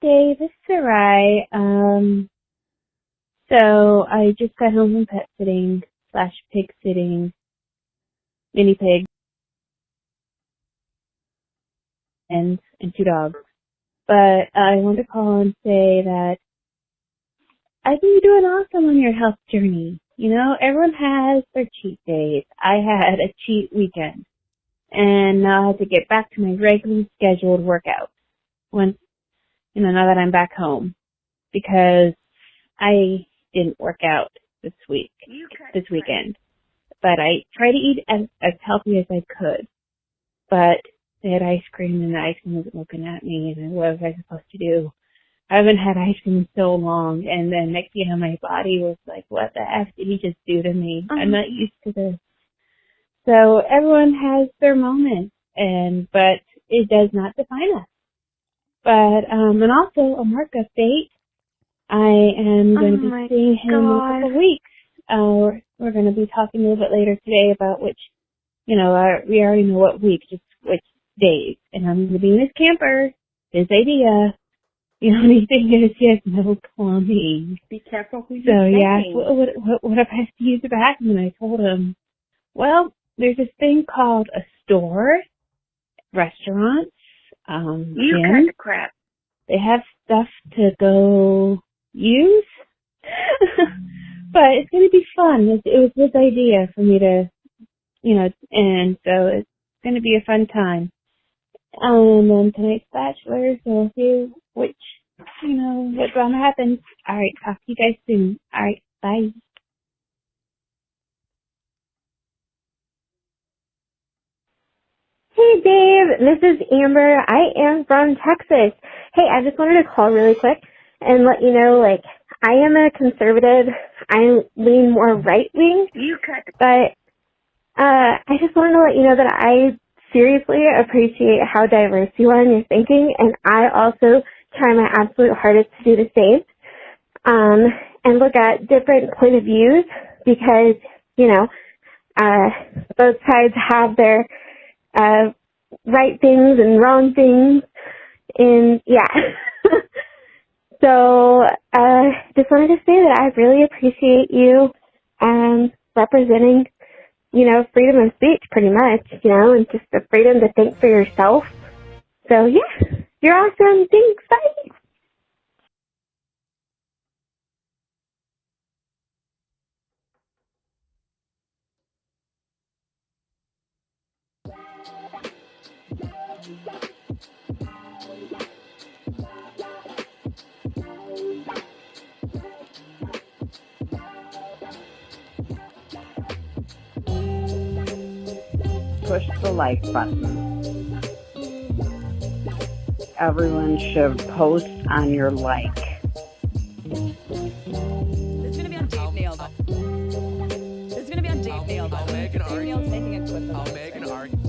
Dave. It's Sarai. So I just got home from pet sitting / pig sitting, mini pig, and 2 dogs. But I want to call and say that I think you're doing awesome on your health journey. You know, everyone has their cheat days. I had a cheat weekend, and now I have to get back to my regularly scheduled workout once, now that I'm back home, because I didn't work out this weekend. But I tried to eat as healthy as I could. But they had ice cream, and the ice cream wasn't looking at me, and what was I supposed to do? I haven't had ice cream in so long, and then next thing you know, my body was like, what the F did he just do to me? I'm not used to this. So everyone has their moments, but it does not define us. But, and also a Mark update. I am going to be seeing him in a couple weeks. We're going to be talking a little bit later today about which, we already know what week, just which days. And I'm going to be in his camper, his idea. The only thing is he has no plumbing. Be careful who you So, yeah, what if I have to use the bathroom? And I told him, well, there's this thing called a store, restaurants, you gyms. kind of crap. They have stuff to go use. But it's going to be fun. It was his idea for me to, and so it's going to be a fun time. And then tonight's Bachelor, so we'll see what drama happens. All right, talk to you guys soon. All right, bye. Hey Dave, this is Amber. I am from Texas. Hey, I just wanted to call really quick and let you know, I am a conservative. I lean more right-wing. But I just wanted to let you know that I seriously appreciate how diverse you are in your thinking, and I also try my absolute hardest to do the same, and look at different point of views, because, both sides have their right things and wrong things, and yeah. So, just wanted to say that I really appreciate you, representing, freedom of speech pretty much, and just the freedom to think for yourself. So yeah, you're awesome. Thanks. Bye. Push the like button. Everyone should post on your like. This is going to be on Dave Neal, though. This is going to be on Dave Neal, though. I'll make an Dave Neal's making a clip of I'll this. make an argument.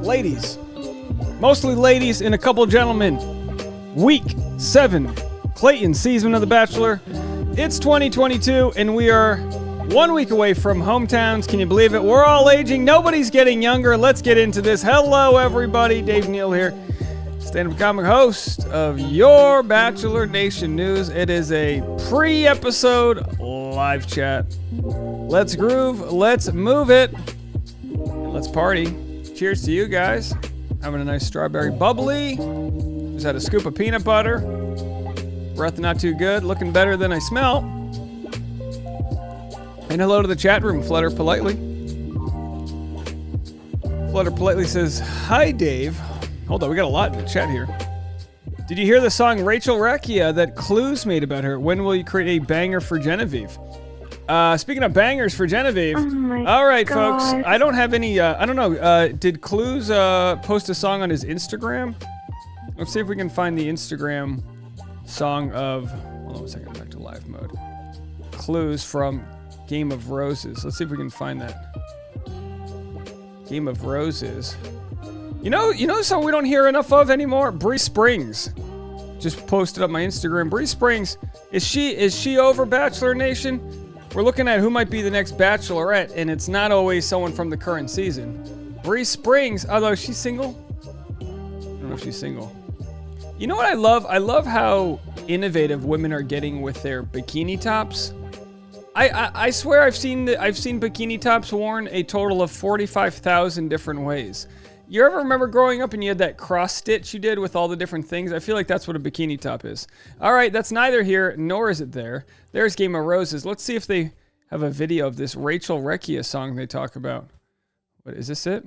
Ladies, mostly ladies and a couple gentlemen. Week 7, Clayton season of The Bachelor. It's 2022 and we are 1 week away from hometowns. Can you believe it? We're all aging. Nobody's getting younger. Let's get into this. Hello, everybody. Dave Neal here, stand-up comic host of your Bachelor Nation News. It is a pre-episode live chat. Let's groove. Let's move it. And let's party. Cheers to you guys. Having a nice strawberry bubbly. Just had a scoop of peanut butter. Breath not too good. Looking better than I smell. And hello to the chat room. Flutter Politely. Flutter Politely says, hi, Dave. Hold on, we got a lot in the chat here. Did you hear the song Rachel Recchia that Clues made about her? When will you create a banger for Genevieve? Speaking of bangers for Genevieve. All right, folks. I don't have any, I don't know. Did Clues post a song on his Instagram? Let's see if we can find the Instagram song of, hold on a second, back to live mode. Clues from Game of Roses. Let's see if we can find that. Game of Roses. You know something we don't hear enough of anymore? Bree Springs. Just posted up my Instagram. Bree Springs, is she over Bachelor Nation? we're looking at who might be the next Bachelorette, and it's not always someone from the current season. Bree Springs, although she's single. I don't know if she's single. You know what I love? I love how innovative women are getting with their bikini tops. I swear I've seen bikini tops worn a total of 45,000 different ways. You ever remember growing up and you had that cross stitch you did with all the different things? I feel like that's what a bikini top is. All right, that's neither here nor is it there. There's Game of Roses. Let's see if they have a video of this Rachel Recchia song they talk about. What, is this it?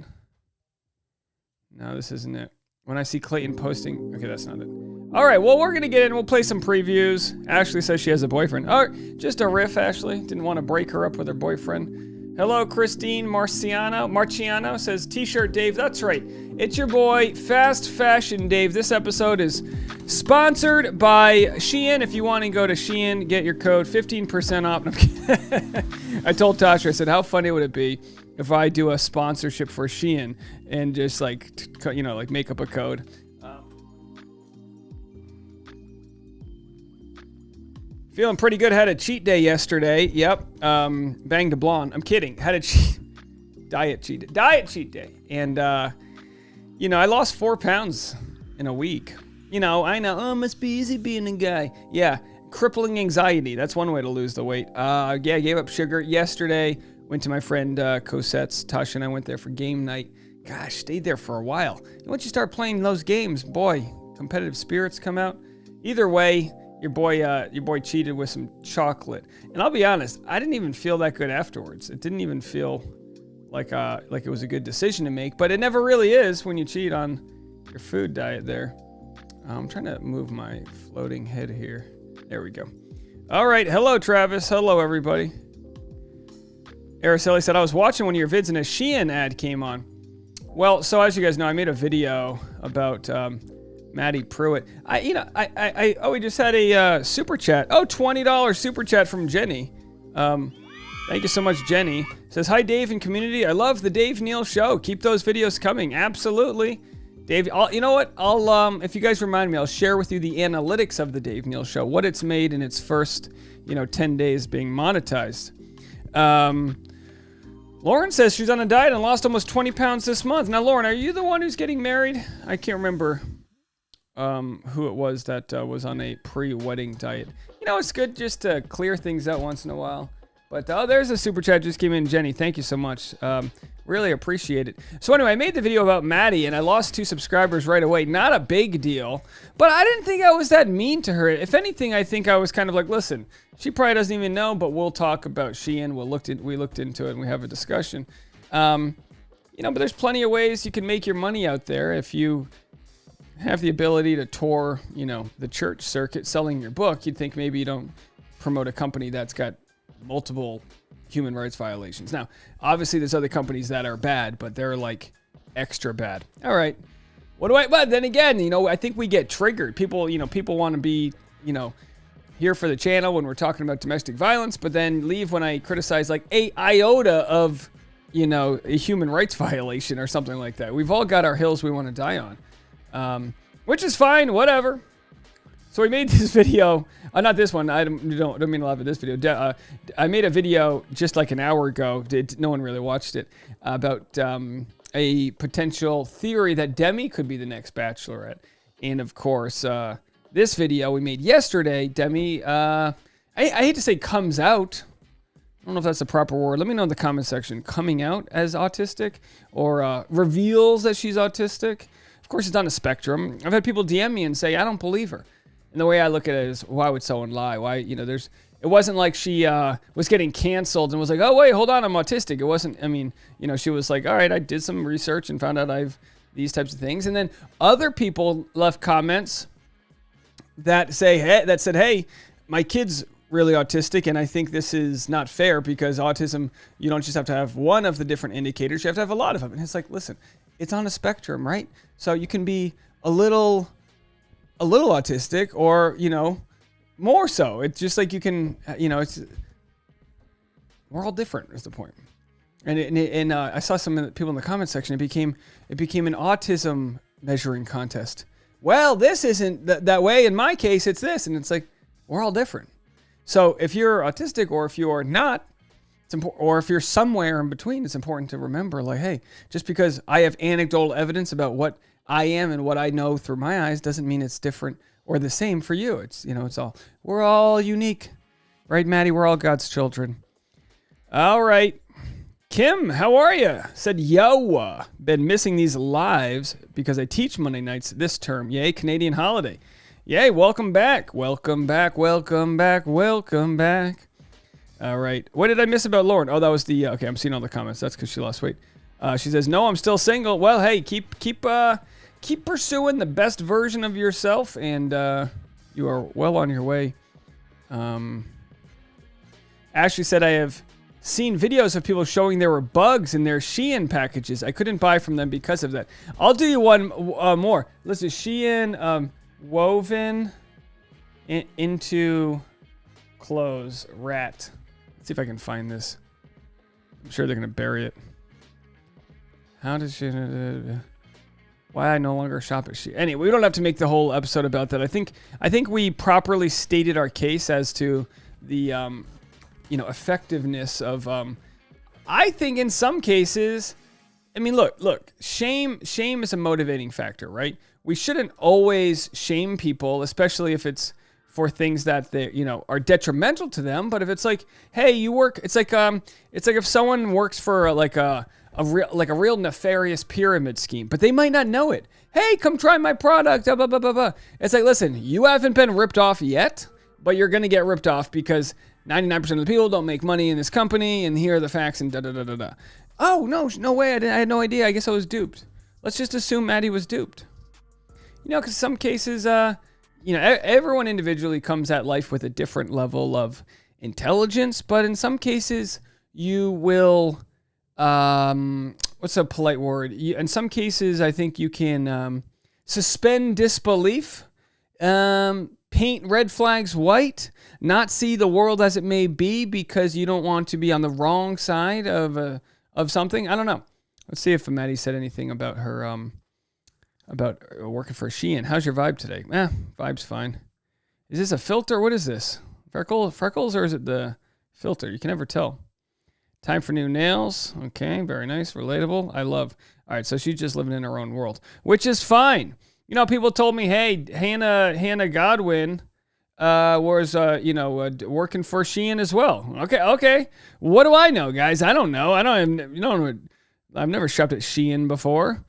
No, this isn't it. When I see Clayton posting... Okay, that's not it. All right, well, we're going to get in. We'll play some previews. Ashley says she has a boyfriend. All right, just a riff, Ashley. Didn't want to break her up with her boyfriend. Hello, Christine Marciano says, T-shirt Dave. That's right. It's your boy, Fast Fashion Dave. This episode is sponsored by Shein. If you want to go to Shein, get your code 15% off. No, I'm kidding. I told Tasha, I said, how funny would it be if I do a sponsorship for Shein and just like, like make up a code. Feeling pretty good. Had a cheat day yesterday. Yep. Banged a blonde. I'm kidding. Had a diet cheat day. And, I lost 4 pounds in a week. I know. Oh, must be easy being a guy. Yeah. Crippling anxiety. That's one way to lose the weight. I gave up sugar yesterday. Went to my friend Cosette's. Tasha and I went there for game night. Gosh, stayed there for a while. Once you start playing those games, boy, competitive spirits come out. Either way, your boy cheated with some chocolate. And I'll be honest, I didn't even feel that good afterwards. It didn't even feel like it was a good decision to make, but it never really is when you cheat on your food diet there. I'm trying to move my floating head here. There we go. All right, hello Travis. Hello everybody. Araceli said, I was watching one of your vids and a Shein ad came on. Well, so as you guys know, I made a video about Maddie Pruitt. We just had a super chat. Oh, $20 super chat from Jenny. Thank you so much, Jenny. Says, hi, Dave and community. I love the Dave Neal show. Keep those videos coming. Absolutely. Dave, you know what? If you guys remind me, I'll share with you the analytics of the Dave Neal show, what it's made in its first, 10 days being monetized. Lauren says she's on a diet and lost almost 20 pounds this month. Now, Lauren, are you the one who's getting married? I can't remember who it was that was on a pre-wedding diet. It's good just to clear things out once in a while. But there's a super chat just came in. Jenny, thank you so much. Really appreciate it. So anyway, I made the video about Maddie, and I lost 2 subscribers right away. Not a big deal, but I didn't think I was that mean to her. If anything, I think I was kind of like, listen, she probably doesn't even know, but we'll talk about Shein. We looked into it, and we have a discussion. But there's plenty of ways you can make your money out there if you have the ability to tour, the church circuit selling your book. You'd think maybe you don't promote a company that's got multiple human rights violations. Now, obviously there's other companies that are bad, but they're like extra bad. All right. But then again, I think we get triggered. People want to be, here for the channel when we're talking about domestic violence, but then leave when I criticize like a iota of, a human rights violation or something like that. We've all got our hills we want to die on, which is fine, whatever. So we made this video, not this one, I don't mean to laugh at this video. I made a video just like an hour ago, no one really watched it, about a potential theory that Demi could be the next Bachelorette. And of course, this video we made yesterday, Demi, I hate to say comes out. I don't know if that's the proper word. Let me know in the comment section. Coming out as autistic or reveals that she's autistic. Of course, it's on a spectrum. I've had people DM me and say, I don't believe her. And the way I look at it is, why would someone lie? Why, it wasn't like she was getting canceled and was like, oh, wait, hold on, I'm autistic. It wasn't, she was like, all right, I did some research and found out I have these types of things. And then other people left comments that said, hey, my kid's really autistic, and I think this is not fair because autism, you don't just have to have one of the different indicators, you have to have a lot of them. And it's like, listen, it's on a spectrum, right? So you can be a little autistic or, more so. It's just like you can, we're all different is the point. And I saw some people in the comment section, it became an autism measuring contest. Well, this isn't that way. In my case, it's this. And it's like, we're all different. So if you're autistic or if you are not, it's important, or if you're somewhere in between, it's important to remember, like, hey, just because I have anecdotal evidence about what I am and what I know through my eyes doesn't mean it's different or the same for you. It's, we're all unique, right, Maddie? We're all God's children. All right. Kim, how are you? Said, yo, been missing these lives because I teach Monday nights this term. Yay, Canadian holiday. Yay, welcome back. Welcome back, welcome back, welcome back. All right. What did I miss about Lauren? Oh, that was the, okay, I'm seeing all the comments. That's because she lost weight. She says, no, I'm still single. Well, hey, keep pursuing the best version of yourself, and you are well on your way. Ashley said, I have seen videos of people showing there were bugs in their Shein packages. I couldn't buy from them because of that. I'll do you one more. Listen, Shein woven into clothes rat. See if I can find this. I'm sure they're going to bury it. How does she... Why I no longer shop at Shein. Anyway, we don't have to make the whole episode about that. I think we properly stated our case as to the, effectiveness of... I think in some cases... I mean, look. Shame is a motivating factor, right? We shouldn't always shame people, especially if it's for things that they, are detrimental to them. But if it's like, hey, you work, it's like if someone works for a real nefarious pyramid scheme, but they might not know it. Hey, come try my product. Blah, blah, blah, blah, blah. It's like, listen, you haven't been ripped off yet, but you're gonna get ripped off because 99% of the people don't make money in this company, and here are the facts and da da da da da. Oh no way! I had no idea. I guess I was duped. Let's just assume Maddie was duped. Because some cases, everyone individually comes at life with a different level of intelligence, but in some cases, you will, what's a polite word? In some cases, I think you can suspend disbelief, paint red flags white, not see the world as it may be because you don't want to be on the wrong side of something. I don't know. Let's see if Maddie said anything about her, about working for Shein. How's your vibe today? Vibe's fine. Is this a filter? What is this? Freckles, or is it the filter? You can never tell. Time for new nails. Okay, very nice, relatable. I love. All right, so she's just living in her own world, which is fine. People told me, hey, Hannah Godwin was working for Shein as well. Okay. What do I know, guys? I don't know. I've never shopped at Shein before.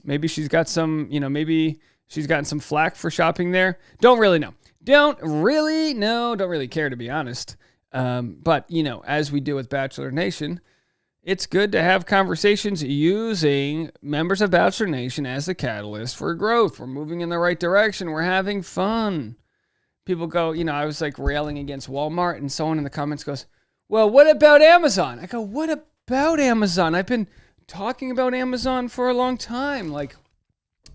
Maybe she's got some, maybe she's gotten some flack for shopping there. Don't really know. Don't really care, to be honest. But, as we do with Bachelor Nation, it's good to have conversations using members of Bachelor Nation as a catalyst for growth. We're moving in the right direction. We're having fun. People go, I was like railing against Walmart, and someone in the comments goes, well, what about Amazon? I go, what about Amazon? I've been talking about Amazon for a long time. Like,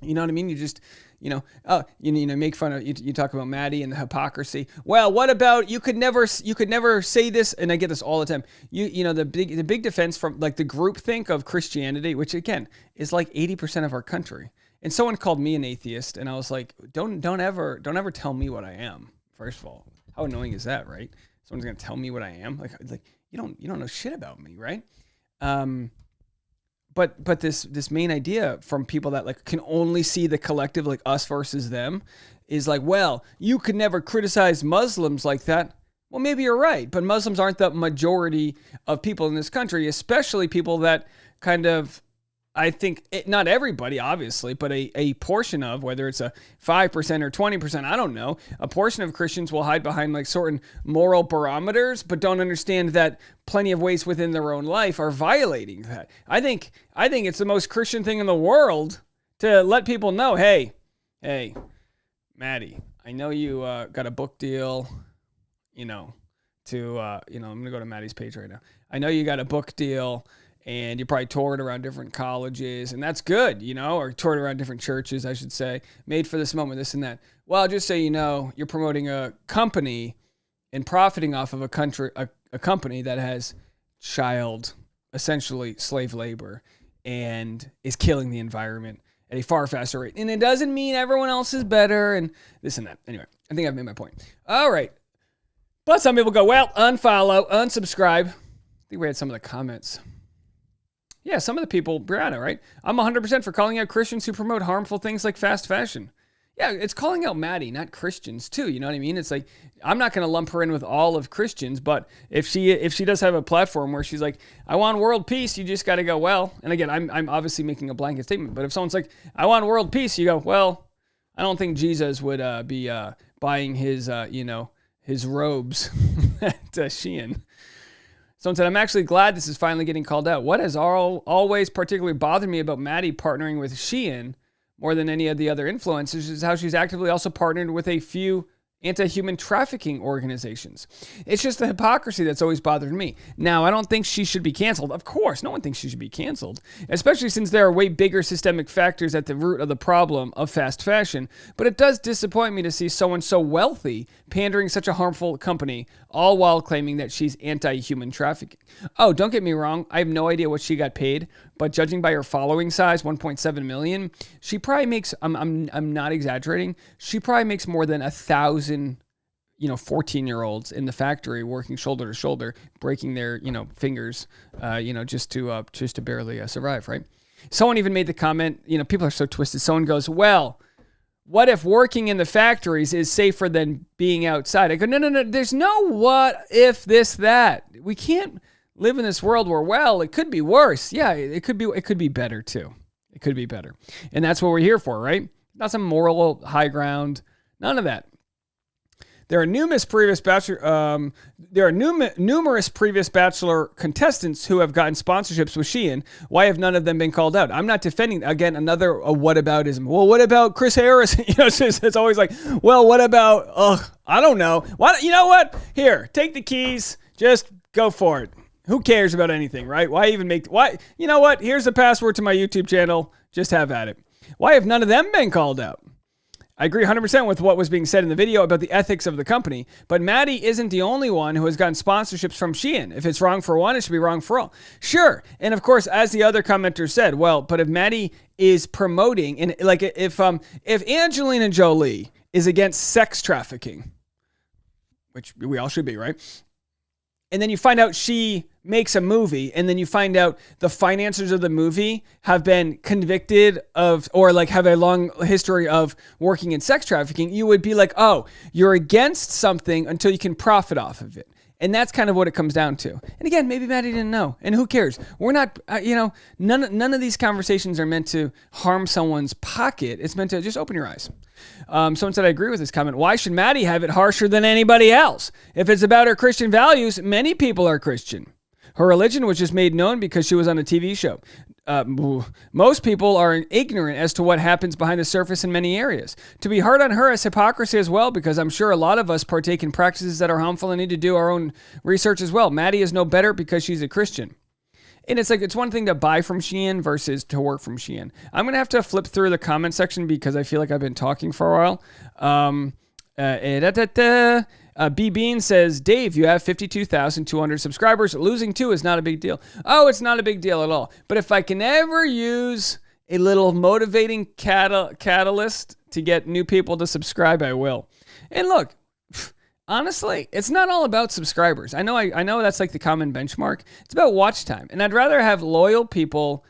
you know what I mean? You just, make fun of, you talk about Maddie and the hypocrisy. Well, what about, you could never say this, and I get this all the time. The big defense from like the groupthink of Christianity, which again is like 80% of our country. And someone called me an atheist, and I was like, don't ever tell me what I am. First of all, how annoying is that, right? Someone's gonna tell me what I am. Like you don't know shit about me, right? But this main idea from people that like can only see the collective, like us versus them, is like, well, you could never criticize Muslims like that. Well, maybe you're right, but Muslims aren't the majority of people in this country, especially people that kind of, I think, not everybody, obviously, but a portion of, whether it's a 5% or 20%, I don't know, a portion of Christians will hide behind like certain moral barometers, but don't understand that plenty of ways within their own life are violating that. I think it's the most Christian thing in the world to let people know, hey, Maddie, I know you got a book deal, I'm going to go to Maddie's page right now. I know you got a book deal, and you probably toured around different colleges, and that's good, or toured around different churches, I should say, made for this moment, this and that. Well, just so you know, you're promoting a company and profiting off of a company that has essentially slave labor, and is killing the environment at a far faster rate. And it doesn't mean everyone else is better, and this and that. Anyway, I think I've made my point. All right. But some people go, well, unfollow, unsubscribe. I think we had some of the comments. Yeah, some of the people, Brianna, right? I'm 100% for calling out Christians who promote harmful things like fast fashion. Yeah, it's calling out Maddie, not Christians too. You know what I mean? It's like, I'm not going to lump her in with all of Christians, but if she does have a platform where she's like, I want world peace, you just got to go, well, and again, I'm obviously making a blanket statement, but if someone's like, I want world peace, you go, well, I don't think Jesus would be buying his robes at Shein. Someone said, I'm actually glad this is finally getting called out. What has always particularly bothered me about Maddie partnering with Shein more than any of the other influencers is how she's actively also partnered with a few anti-human trafficking organizations. It's just the hypocrisy that's always bothered me. Now, I don't think she should be canceled. Of course, no one thinks she should be canceled, especially since there are way bigger systemic factors at the root of the problem of fast fashion. But it does disappoint me to see someone so wealthy pandering such a harmful company, all while claiming that she's anti-human trafficking. Oh, don't get me wrong. I have no idea what she got paid, but judging by her following size, 1.7 million, she probably makes, I'm not exaggerating, she probably makes more than 1,000 14-year-olds in the factory working shoulder to shoulder, breaking their, fingers, just to barely survive, right? Someone even made the comment, people are so twisted. Someone goes, well, what if working in the factories is safer than being outside? I go, no. There's no what if this, that. We can't live in this world where, well, it could be worse. Yeah, it could be better too. It could be better. And that's what we're here for, right? Not some moral high ground. None of that. There are numerous previous Bachelor contestants who have gotten sponsorships with Shein. Why have none of them been called out? I'm not defending, again, another whataboutism. Well, what about Chris Harris? It's always like, well, what about, I don't know. You know what? Here, take the keys. Just go for it. Who cares about anything, right? You know what? Here's the password to my YouTube channel. Just have at it. Why have none of them been called out? I agree 100% with what was being said in the video about the ethics of the company, but Maddie isn't the only one who has gotten sponsorships from Shein. If it's wrong for one, it should be wrong for all. Sure, and of course, as the other commenter said, well, but if Maddie is promoting, and like if Angelina Jolie is against sex trafficking, which we all should be, right? And then you find out she makes a movie, and then you find out the financiers of the movie have been convicted of, or like have a long history of working in sex trafficking, you would be like, oh, you're against something until you can profit off of it. And that's kind of what it comes down to. And again, maybe Maddie didn't know. And who cares? We're not, none of these conversations are meant to harm someone's pocket. It's meant to just open your eyes. Someone said, I agree with this comment. Why should Maddie have it harsher than anybody else? If it's about her Christian values, many people are Christian. Her religion was just made known because she was on a TV show. Most people are ignorant as to what happens behind the surface in many areas. To be hard on her is hypocrisy as well, because I'm sure a lot of us partake in practices that are harmful and need to do our own research as well. Maddie is no better because she's a Christian. And it's like, it's one thing to buy from Shein versus to work from Shein. I'm going to have to flip through the comment section because I feel like I've been talking for a while. B Bean says, Dave, you have 52,200 subscribers. Losing 2 is not a big deal. Oh, it's not a big deal at all. But if I can ever use a little motivating catalyst to get new people to subscribe, I will. And look, honestly, it's not all about subscribers. I know that's like the common benchmark. It's about watch time. And I'd rather have loyal people,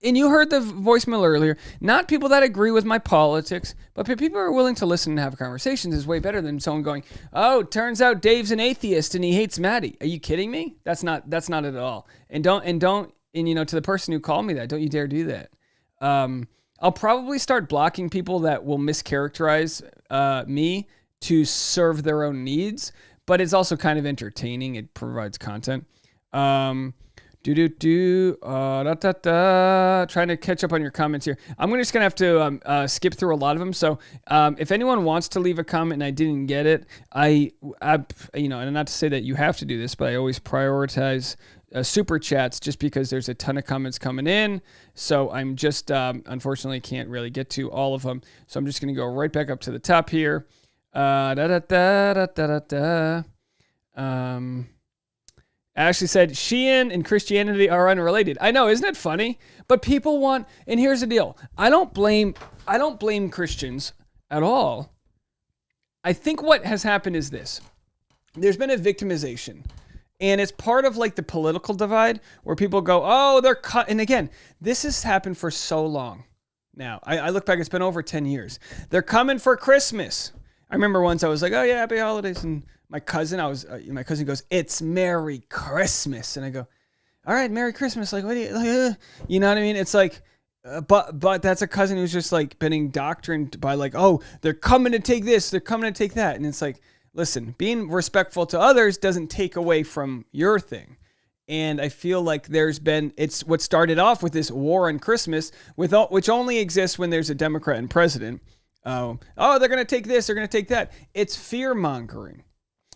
and you heard the voicemail earlier, not people that agree with my politics, but people who are willing to listen and have conversations is way better than someone going, oh, turns out Dave's an atheist and he hates Maddie. Are you kidding me? That's not it at all. And to the person who called me that, don't you dare do that. I'll probably start blocking people that will mischaracterize me to serve their own needs, but it's also kind of entertaining. It provides content. Trying to catch up on your comments here. I'm just gonna have to skip through a lot of them. So if anyone wants to leave a comment and I didn't get it, and not to say that you have to do this, but I always prioritize super chats just because there's a ton of comments coming in. So I'm just unfortunately can't really get to all of them. So I'm just gonna go right back up to the top here. Ashley said, Shein and Christianity are unrelated. I know, isn't it funny? But people want, and here's the deal. I don't blame Christians at all. I think what has happened is this. there's been a victimization. And it's part of like the political divide where people go, oh, they're cut. And again, this has happened for so long now. I look back, it's been over 10 years. They're coming for Christmas. I remember once I was like, oh yeah, happy holidays. And my cousin goes, it's Merry Christmas. And I go, all right, Merry Christmas. Like, what do you know what I mean? It's like, but that's a cousin who's just like been indoctrined by like, oh, they're coming to take this, they're coming to take that. And it's like, listen, being respectful to others doesn't take away from your thing. And I feel like it's what started off with this war on Christmas, which only exists when there's a Democrat and president. Oh, they're going to take this, they're going to take that. It's fear mongering.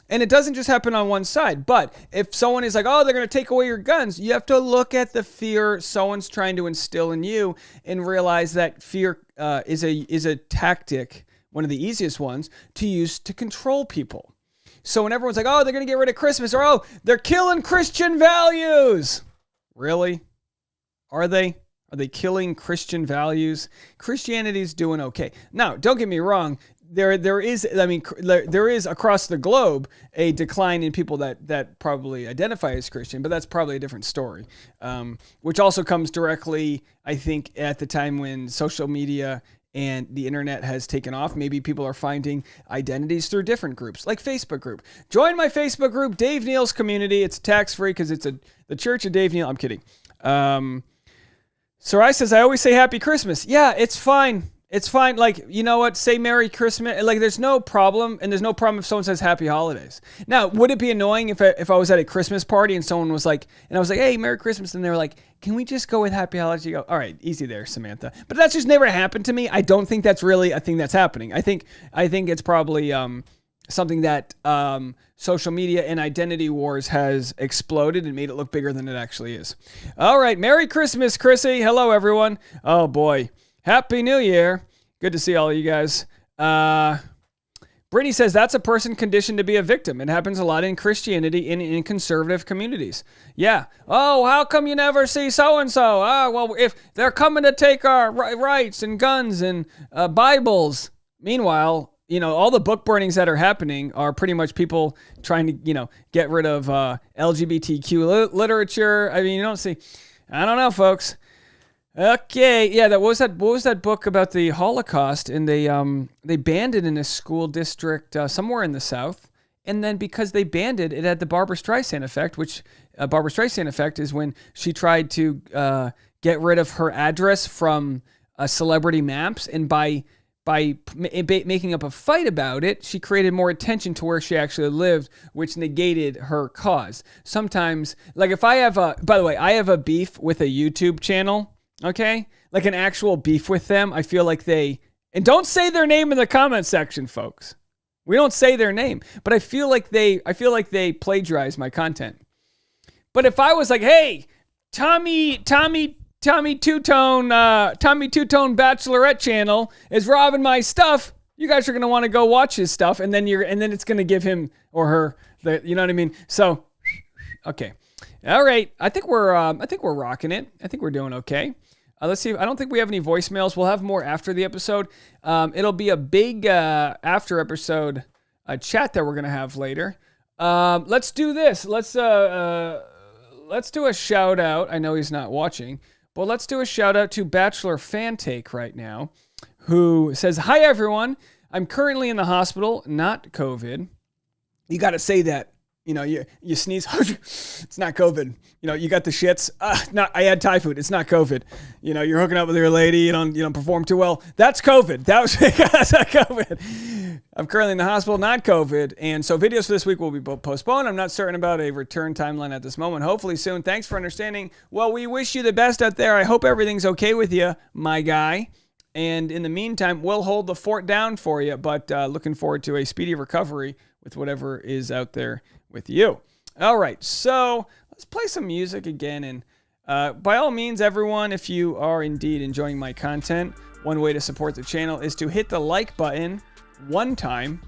And it doesn't just happen on one side. But if someone is like, oh, they're going to take away your guns, you have to look at the fear someone's trying to instill in you and realize that fear is a tactic, one of the easiest ones, to use to control people. So when everyone's like, oh, they're going to get rid of Christmas, or oh, they're killing Christian values. Really? Are they? Are they killing Christian values? Christianity's doing okay. Now, don't get me wrong. There is across the globe a decline in people that probably identify as Christian, but that's probably a different story, which also comes directly, I think, at the time when social media and the internet has taken off. Maybe people are finding identities through different groups, like Facebook group. Join my Facebook group, Dave Neal's Community. It's tax-free because it's the Church of Dave Neal. I'm kidding. Sarai says, I always say Happy Christmas. Yeah, it's fine. It's fine. Like, you know what? Say Merry Christmas. Like, there's no problem. And there's no problem if someone says Happy Holidays. Now, would it be annoying if I was at a Christmas party and someone was like, and I was like, hey, Merry Christmas. And they were like, can we just go with Happy Holidays? You go, all right, easy there, Samantha. But that's just never happened to me. I don't think that's really a thing that's happening. I think it's probably something that social media and identity wars has exploded and made it look bigger than it actually is. All right. Merry Christmas, Chrissy. Hello, everyone. Oh, boy. Happy New Year. Good to see all of you guys. Brittany says that's a person conditioned to be a victim. It happens a lot in Christianity in conservative communities. Yeah. Oh, how come you never see so-and-so? Well, if they're coming to take our rights and guns and Bibles. Meanwhile, all the book burnings that are happening are pretty much people trying to, get rid of LGBTQ literature. I mean, you don't see. I don't know, folks. Okay, yeah, what was that book about the Holocaust? And they banned it in a school district somewhere in the South. And then because they banned it, it had the Barbra Streisand effect, which Barbra Streisand effect is when she tried to get rid of her address from celebrity maps, and by making up a fight about it, she created more attention to where she actually lived, which negated her cause. Sometimes, like if I have by the way, I have a beef with a YouTube channel. Okay? Like an actual beef with them. I feel like and don't say their name in the comment section, folks. We don't say their name, but I feel like they plagiarize my content. But if I was like, hey, Tommy Two-Tone Bachelorette channel is robbing my stuff, you guys are going to want to go watch his stuff, and then it's going to give him or her you know what I mean? So, okay. All right. I think we're rocking it. I think we're doing okay. Let's see. I don't think we have any voicemails. We'll have more after the episode. It'll be a big after episode chat that we're gonna have later. Let's do this. Let's do a shout out. I know he's not watching, but let's do a shout out to Bachelor Fan Take right now, who says, "Hi everyone. I'm currently in the hospital, not COVID." You got to say that. You sneeze, it's not COVID. You got the shits. I had Thai food. It's not COVID. You're hooking up with your lady. You don't perform too well. That's COVID. That's not COVID. I'm currently in the hospital, not COVID. And so videos for this week will be postponed. I'm not certain about a return timeline at this moment. Hopefully soon. Thanks for understanding. Well, we wish you the best out there. I hope everything's okay with you, my guy. And in the meantime, we'll hold the fort down for you. But looking forward to a speedy recovery with whatever is out there with you. All right, so let's play some music again. And by all means, everyone, if you are indeed enjoying my content, one way to support the channel is to hit the like button one time,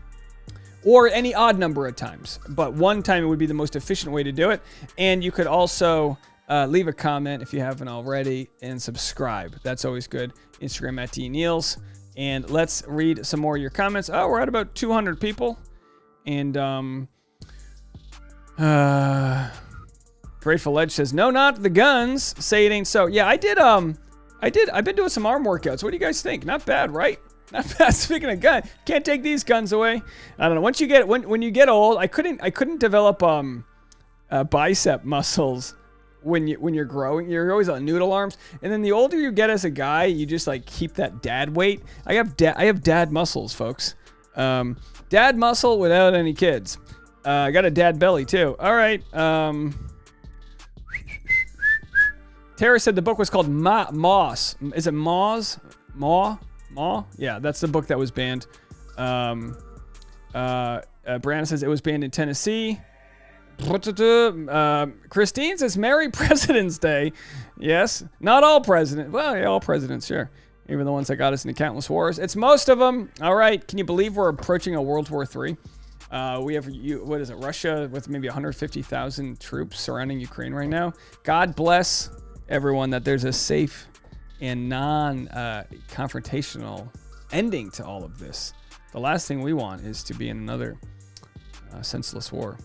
or any odd number of times. But one time it would be the most efficient way to do it. And you could also leave a comment if you haven't already, and subscribe. That's always good. Instagram at DNeals. And let's read some more of your comments. Oh, we're at about 200 people. And Grateful Edge says, no, not the guns. Say it ain't so. Yeah, I've been doing some arm workouts. What do you guys think? Not bad, right? Not bad. Speaking of gun, can't take these guns away. I don't know. Once you get, when you get old, I couldn't develop, bicep muscles when you're growing. You're always on noodle arms. And then the older you get as a guy, you just like keep that dad weight. I have dad muscles, folks. Dad muscle without any kids. I got a dad belly too. All right. Tara said the book was called Moss. Is it Moss? Maw? Yeah, that's the book that was banned. Brandon says it was banned in Tennessee. Christine says Merry President's Day. Yes, not all presidents. Well, yeah, all presidents, sure. Even the ones that got us into countless wars. It's most of them. All right, can you believe we're approaching a World War III? We have, what is it, Russia with maybe 150,000 troops surrounding Ukraine right now. God bless everyone that there's a safe and non-confrontational ending to all of this. The last thing we want is to be in another senseless war.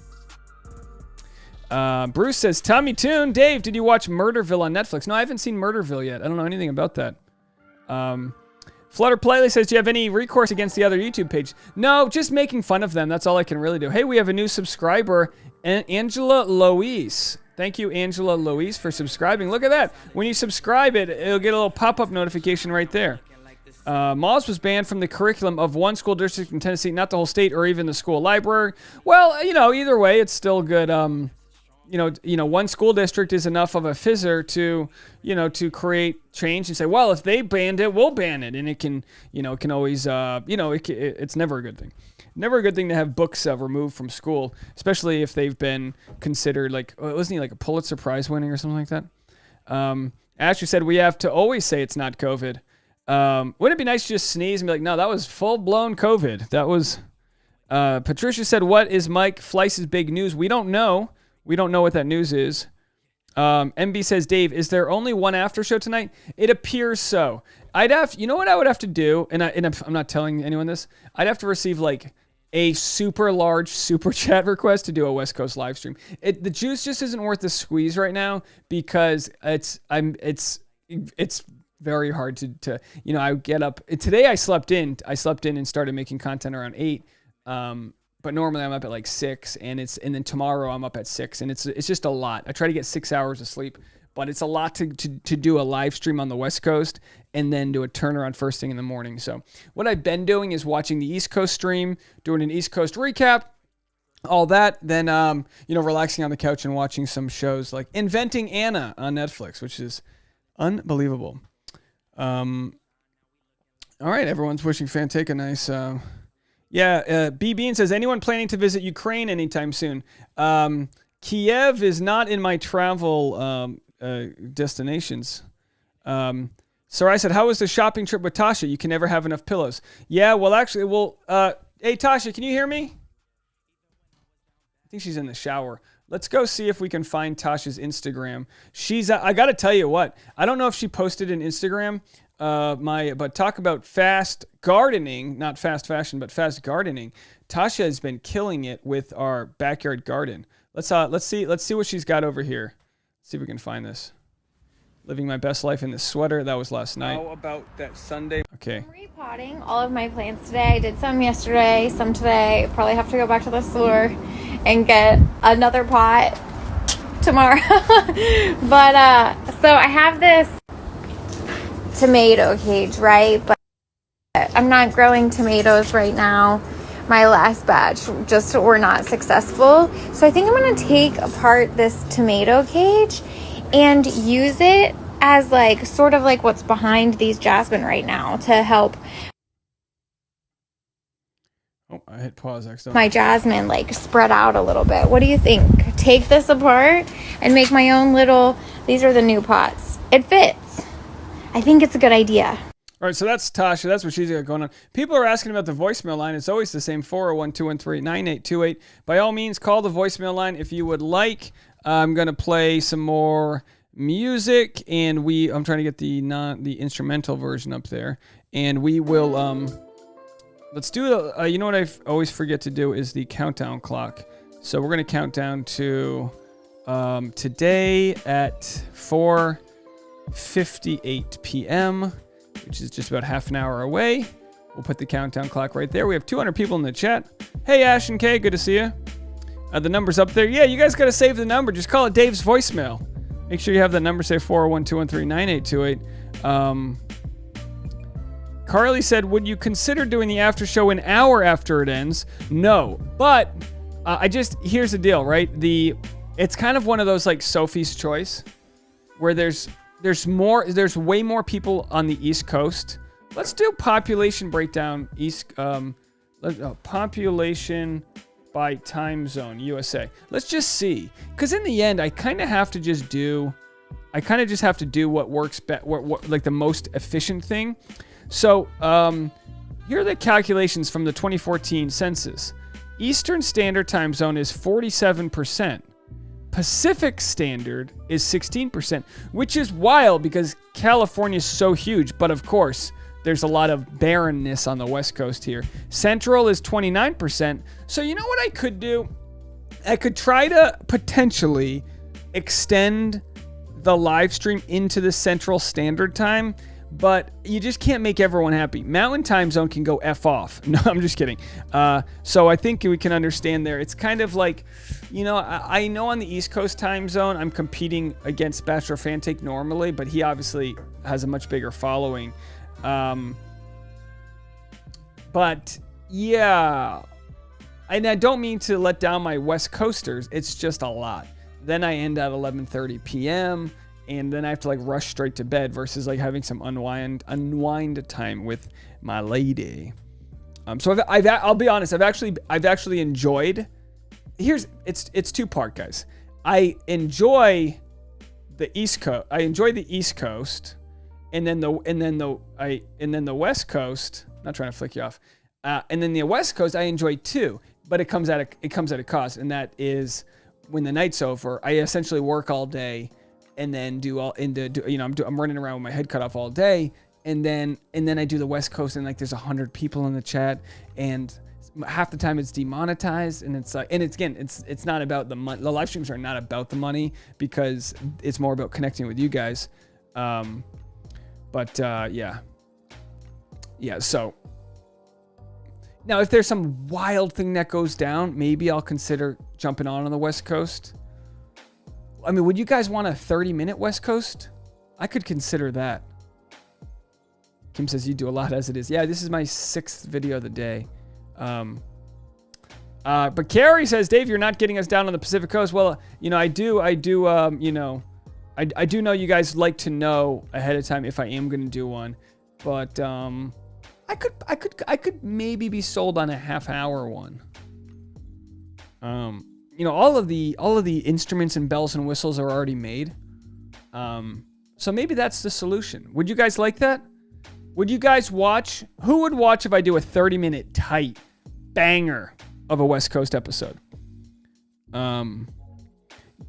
Bruce says, Tommy Toon, Dave, did you watch Murderville on Netflix? No, I haven't seen Murderville yet. I don't know anything about that. Flutter Playlist says, do you have any recourse against the other YouTube page? No, just making fun of them. That's all I can really do. Hey, we have a new subscriber, Angela Loise. Thank you, Angela Loise, for subscribing. Look at that. When you subscribe it'll get a little pop-up notification right there. Moz was banned from the curriculum of one school district in Tennessee, not the whole state or even the school library. Well, either way, it's still good. One school district is enough of a fizzer to create change and say, well, if they banned it, we'll ban it. And it can always, it's never a good thing. Never a good thing to have books removed from school, especially if they've been considered wasn't he like a Pulitzer Prize winning or something like that? Ashley said we have to always say it's not COVID. Wouldn't it be nice to just sneeze and be like, no, that was full-blown COVID. That was, Patricia said, what is Mike Fleiss's big news? We don't know. We don't know what that news is. MB says, Dave, is there only one after show tonight? It appears so. You know what I would have to do? And I'm not telling anyone this. I'd have to receive a super large super chat request to do a West Coast live stream. The juice just isn't worth the squeeze right now because it's very hard to I get up today. I slept in and started making content around 8. But normally I'm up at 6 and then tomorrow I'm up at 6 and it's just a lot. I try to get 6 hours of sleep, but it's a lot to do a live stream on the West Coast and then do a turnaround first thing in the morning. So what I've been doing is watching the East Coast stream, doing an East Coast recap, all that, then relaxing on the couch and watching some shows like Inventing Anna on Netflix, which is unbelievable. All right, everyone's wishing Fantake a nice B Bean says, anyone planning to visit Ukraine anytime soon? Kiev is not in my travel destinations. Sarai said, how was the shopping trip with Tasha? You can never have enough pillows. Yeah, well, actually, hey, Tasha, can you hear me? I think she's in the shower. Let's go see if we can find Tasha's Instagram. I got to tell you what, I don't know if she posted an Instagram, but talk about fast gardening, not fast fashion, but fast gardening. Tasha has been killing it with our backyard garden. Let's see what she's got over here. Let's see if we can find this. Living my best life in this sweater. That was last night. How about that Sunday? Okay. I'm repotting all of my plants today. I did some yesterday, some today. Probably have to go back to the store and get another pot tomorrow. But so I have this tomato cage, right? But I'm not growing tomatoes right now. My last batch just were not successful. So I think I'm going to take apart this tomato cage and use it as sort of what's behind these jasmine right now to help. Oh, I hit pause accidentally. My jasmine spread out a little bit. What do you think? Take this apart and make my own these are the new pots. It fits. I think it's a good idea. All right, so that's Tasha. That's what she's got going on. People are asking about the voicemail line. It's always the same, 401-213-9828. By all means, call the voicemail line if you would like. I'm going to play some more music, and I'm trying to get the instrumental version up there. And we will, let's do, you know what I always forget to do is the countdown clock. So we're going to count down to today at 4:58 p.m., which is just about half an hour away. We'll put the countdown clock right there. We have 200 people in the chat. Hey, Ash and Kay, good to see you. The number's up there. Yeah, you guys got to save the number. Just call it Dave's voicemail. Make sure you have the number, say 401-213-9828. Carly said, would you consider doing the after show an hour after it ends? No, but here's the deal, right? It's kind of one of those like Sophie's Choice where there's way more people on the East Coast. Let's do population breakdown population by time zone, USA. Let's just see. Because in the end, I kind of have to do what works what like the most efficient thing. So here are the calculations from the 2014 census. Eastern Standard Time Zone is 47%. Pacific Standard is 16%, which is wild because California is so huge. But of course, there's a lot of barrenness on the West Coast here. Central is 29%. So you know what I could do? I could try to potentially extend the live stream into the Central Standard Time, but you just can't make everyone happy. Mountain Time Zone can go F off. No, I'm just kidding. So I think we can understand there. It's kind of like, I know on the East Coast Time Zone, I'm competing against Bachelor Fantake normally, but he obviously has a much bigger following. But yeah, and I don't mean to let down my West Coasters. It's just a lot. Then I end at 11:30 p.m. and then I have to like rush straight to bed versus like having some unwind time with my lady. So I'll be honest. I've actually enjoyed. It's two-part, guys. I enjoy the East Coast. And then the West Coast. Not trying to flick you off. And then the West Coast I enjoy too, but it comes at a cost, and that is when the night's over. I essentially work all day, and then I'm running around with my head cut off all day, and then I do the West Coast, and like there's 100 people in the chat, and half the time it's demonetized, and it's like, and it's not about the money. The live streams are not about the money because it's more about connecting with you guys. Yeah, so now if there's some wild thing that goes down, maybe I'll consider jumping on the West Coast. I mean, would you guys want a 30-minute West Coast? I could consider that. Kim says you do a lot as it is. Yeah, this is my 6th video of the day. But Carrie says, Dave, you're not getting us down on the Pacific Coast. Well, I do know you guys like to know ahead of time if I am going to do one, but I could maybe be sold on a half-hour one. All of the instruments and bells and whistles are already made. So maybe that's the solution. Would you guys like that? Would you guys watch? Who would watch if I do a 30-minute tight banger of a West Coast episode?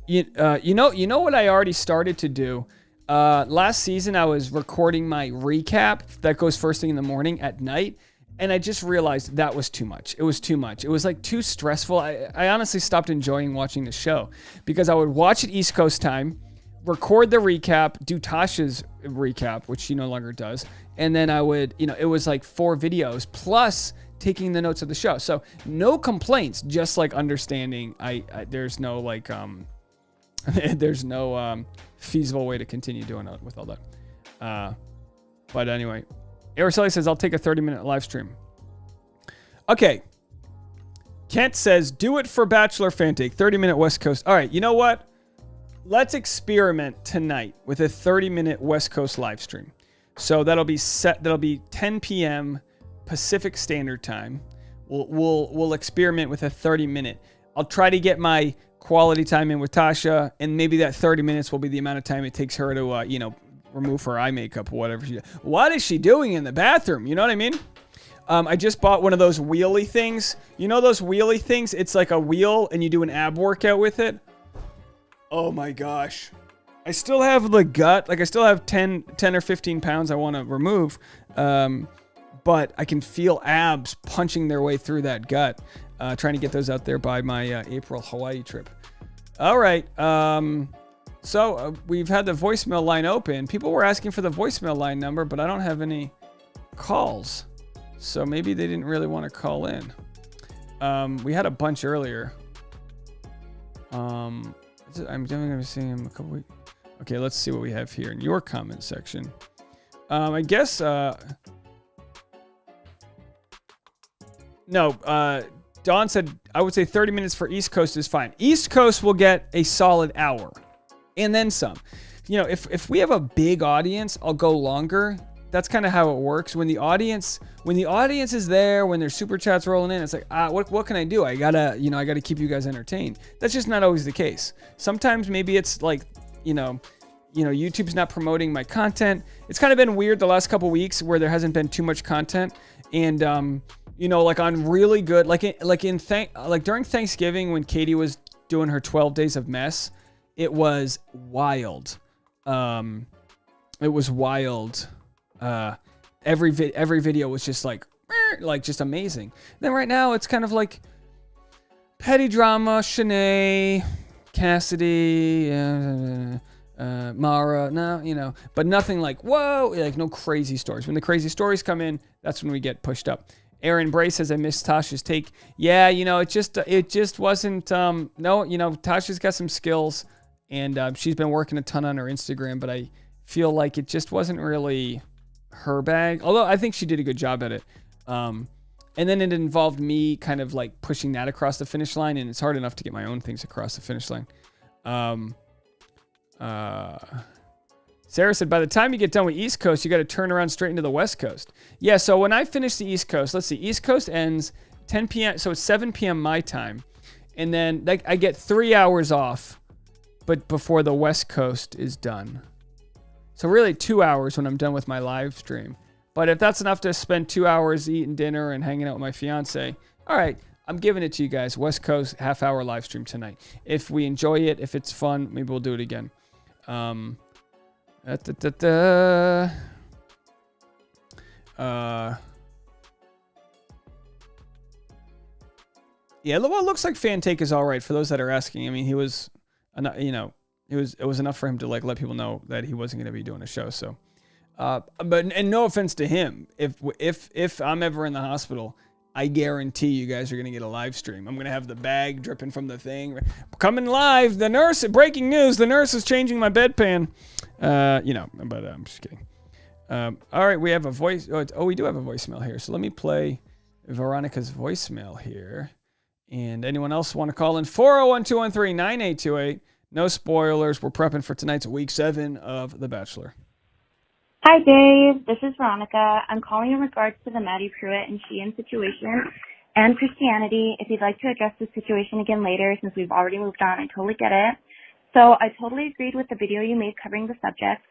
You know what I already started to do? Last season, I was recording my recap that goes first thing in the morning at night, and I just realized that was too much. It was too much. It was like too stressful. I honestly stopped enjoying watching the show because I would watch it East Coast time, record the recap, do Tasha's recap, which she no longer does, and then I would, it was like 4 videos plus taking the notes of the show. So no complaints, just like understanding there's no like there's no feasible way to continue doing it with all that. But anyway, Araceli says, I'll take a 30-minute live stream. Okay. Kent says, do it for Bachelor Fantake, 30-minute West Coast. All right, you know what? Let's experiment tonight with a 30-minute West Coast live stream. So that'll be 10 p.m. Pacific Standard Time. We'll experiment with a 30-minute. I'll try to get my quality time in with Tasha, and maybe that 30 minutes will be the amount of time it takes her to, remove her eye makeup or whatever she does. What is she doing in the bathroom? You know what I mean? I just bought one of those wheelie things. You know those wheelie things? It's like a wheel, and you do an ab workout with it. Oh my gosh. I still have the gut. Like I still have 10 or 15 pounds I want to remove. But I can feel abs punching their way through that gut. Trying to get those out there by my April Hawaii trip. All right. So we've had the voicemail line open. People were asking for the voicemail line number, but I don't have any calls. So maybe they didn't really want to call in. We had a bunch earlier. I'm definitely going to be seeing him a couple weeks. Okay, let's see what we have here in your comment section. I guess... No, Dawn said, I would say 30 minutes for East Coast is fine. East Coast will get a solid hour and then some. You know, if we have a big audience, I'll go longer. That's kind of how it works. When the audience is there, when there's super chats rolling in, it's like, what can I do? I gotta keep you guys entertained. That's just not always the case. Sometimes maybe it's like, YouTube's not promoting my content. It's kind of been weird the last couple weeks where there hasn't been too much content. And, like on really good, during Thanksgiving when Katie was doing her 12 days of mess, it was wild. It was wild. Every video was just just amazing. Then right now it's kind of like petty drama, Shanae, Cassidy, Mara, but nothing like, whoa, like no crazy stories. When the crazy stories come in, that's when we get pushed up. Aaron Bray says, I missed Tasha's take. Yeah, it just wasn't, Tasha's got some skills and she's been working a ton on her Instagram, but I feel like it just wasn't really her bag. Although I think she did a good job at it. And then it involved me kind of like pushing that across the finish line, and it's hard enough to get my own things across the finish line. Sarah said, by the time you get done with East Coast, you got to turn around straight into the West Coast. Yeah, so when I finish the East Coast, let's see, East Coast ends 10 p.m., so it's 7 p.m. my time. And then I get 3 hours off, but before the West Coast is done. So really 2 hours when I'm done with my live stream. But if that's enough to spend 2 hours eating dinner and hanging out with my fiance, all right, I'm giving it to you guys. West Coast, half-hour live stream tonight. If we enjoy it, if it's fun, maybe we'll do it again. Yeah, well, it looks like fan take is all right for those that are asking. I mean, it was enough for him to let people know that he wasn't going to be doing a show. So, but no offense to him, if I'm ever in the hospital, I guarantee you guys are going to get a live stream. I'm going to have the bag dripping from the thing. Coming live, breaking news, the nurse is changing my bedpan. But I'm just kidding. All right, we have a voice. We do have a voicemail here. So let me play Veronica's voicemail here. And anyone else want to call in? 401-213-9828. No spoilers. We're prepping for tonight's week 7 of The Bachelor. Hi, Dave. This is Veronica. I'm calling in regards to the Maddie Pruitt and Sheehan situation and Christianity. If you'd like to address the situation again later, since we've already moved on, I totally get it. So I totally agreed with the video you made covering the subject.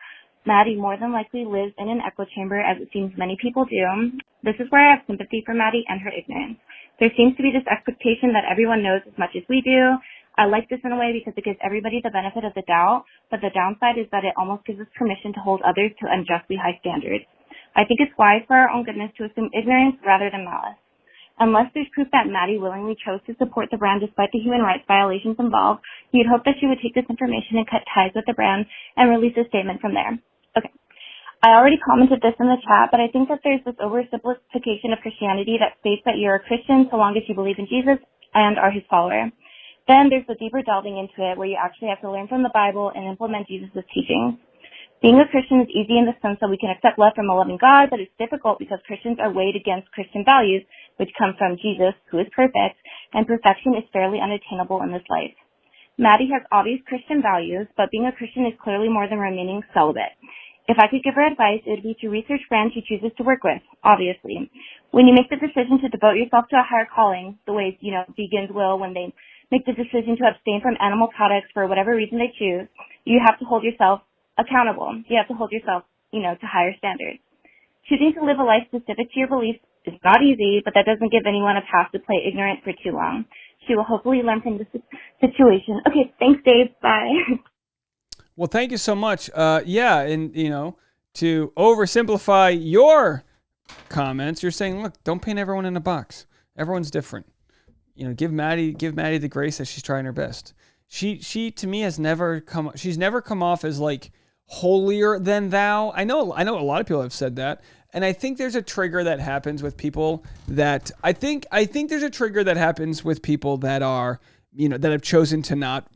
Maddie more than likely lives in an echo chamber, as it seems many people do. This is where I have sympathy for Maddie and her ignorance. There seems to be this expectation that everyone knows as much as we do. I like this in a way because it gives everybody the benefit of the doubt, but the downside is that it almost gives us permission to hold others to unjustly high standards. I think it's wise for our own goodness to assume ignorance rather than malice. Unless there's proof that Maddie willingly chose to support the brand despite the human rights violations involved, you'd hope that she would take this information and cut ties with the brand and release a statement from there. Okay. I already commented this in the chat, but I think that there's this oversimplification of Christianity that states that you're a Christian so long as you believe in Jesus and are his follower. Then there's the deeper delving into it where you actually have to learn from the Bible and implement Jesus' teachings. Being a Christian is easy in the sense that we can accept love from a loving God, but it's difficult because Christians are weighed against Christian values, which come from Jesus, who is perfect, and perfection is fairly unattainable in this life. Maddie has obvious Christian values, but being a Christian is clearly more than remaining celibate. If I could give her advice, it would be to research brands she chooses to work with, obviously. When you make the decision to devote yourself to a higher calling, the way, vegans will when they make the decision to abstain from animal products for whatever reason they choose, you have to hold yourself accountable. You have to hold yourself, to higher standards. Choosing to live a life specific to your beliefs is not easy, but that doesn't give anyone a pass to play ignorant for too long. She will hopefully learn from this situation. Okay, thanks, Dave. Bye. Well, thank you so much. And, to oversimplify your comments, you're saying, look, don't paint everyone in a box. Everyone's different. give Maddie the grace that she's trying her best. She to me she's never come off as like holier than thou. I know a lot of people have said that. And I think there's a trigger that happens with people that I think there's a trigger that happens with people that are, that have chosen to not,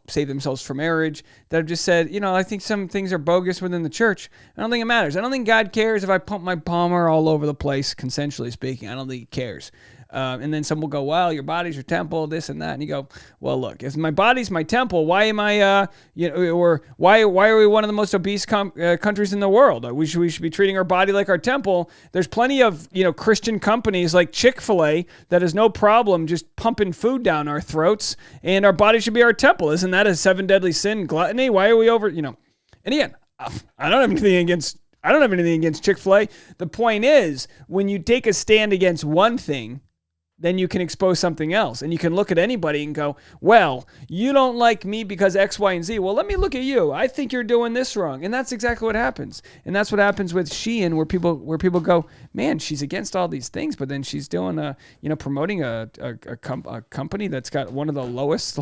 save themselves for marriage, that have just said, I think some things are bogus within the church. I don't think it matters. I don't think God cares if I pump my palmer all over the place, consensually speaking. I don't think he cares. And then some will go, well, your body's your temple, this and that. And you go, well, look, if my body's my temple, why am I, or why are we one of the most obese countries in the world? We should be treating our body like our temple. There's plenty of, Christian companies like Chick-fil-A that has no problem just pumping food down our throats, and our body should be our temple. Isn't that a 7 deadly sin, gluttony? Why are we over, And again, I don't have anything against Chick-fil-A. The point is, when you take a stand against one thing, then you can expose something else. And you can look at anybody and go, well, you don't like me because X, Y, and Z. Well, let me look at you. I think you're doing this wrong. And that's exactly what happens. And that's what happens with Shein, where people go, man, she's against all these things, but then she's doing promoting a company that's got one of the lowest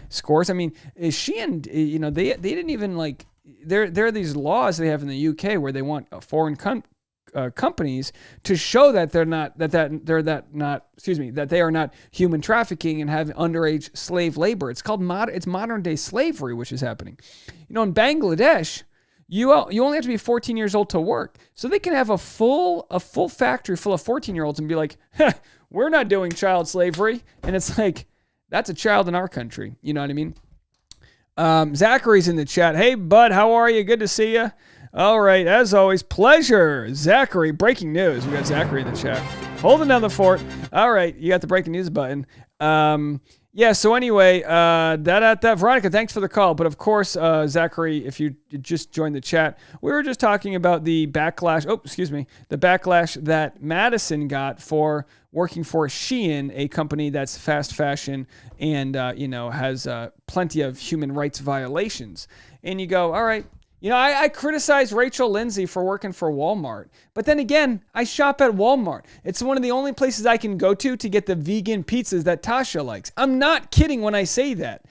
scores. I mean, Shein, they didn't even there are these laws they have in the UK where they want foreign companies to show that they are not human trafficking and have underage slave labor. It's called modern day slavery, which is happening. In Bangladesh, you only have to be 14 years old to work, so they can have a full factory full of 14-year-olds and be like, we're not doing child slavery, and it's like, that's a child in our country. You know what I mean? Zachary's in the chat. Hey, bud, how are you? Good to see you. All right, as always, pleasure. Zachary, breaking news. We got Zachary in the chat. Holding down the fort. All right, you got the breaking news button. So anyway, Veronica, thanks for the call. But of course, Zachary, if you just joined the chat, we were just talking about the backlash. The backlash that Madison got for working for Shein, a company that's fast fashion and, has plenty of human rights violations. And you go, all right. I criticize Rachel Lindsay for working for Walmart. But then again, I shop at Walmart. It's one of the only places I can go to get the vegan pizzas that Tasha likes. I'm not kidding when I say that.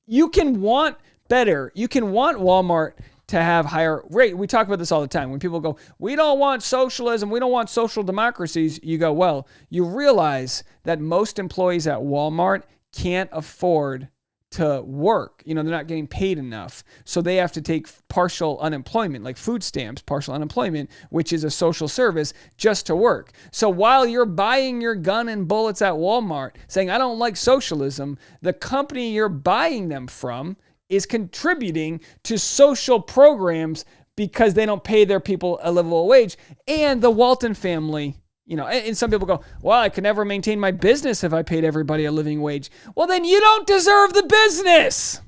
You can want better. You can want Walmart to have higher rate. We talk about this all the time. When people go, we don't want socialism, we don't want social democracies, you go, well, you realize that most employees at Walmart can't afford to work. They're not getting paid enough. So they have to take partial unemployment, like food stamps, partial unemployment, which is a social service, just to work. So while you're buying your gun and bullets at Walmart, saying, I don't like socialism, the company you're buying them from is contributing to social programs because they don't pay their people a livable wage. And the Walton family, and some people go, well, I could never maintain my business if I paid everybody a living wage. Well, then you don't deserve the business.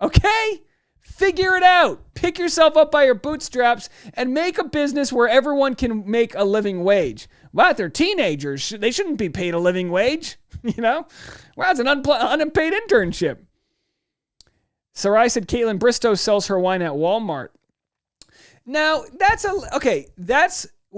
Okay? Figure it out. Pick yourself up by your bootstraps and make a business where everyone can make a living wage. Well, they're teenagers. They shouldn't be paid a living wage. Well, it's an unpaid internship. Sarai said Caitlin Bristow sells her wine at Walmart. Now, that's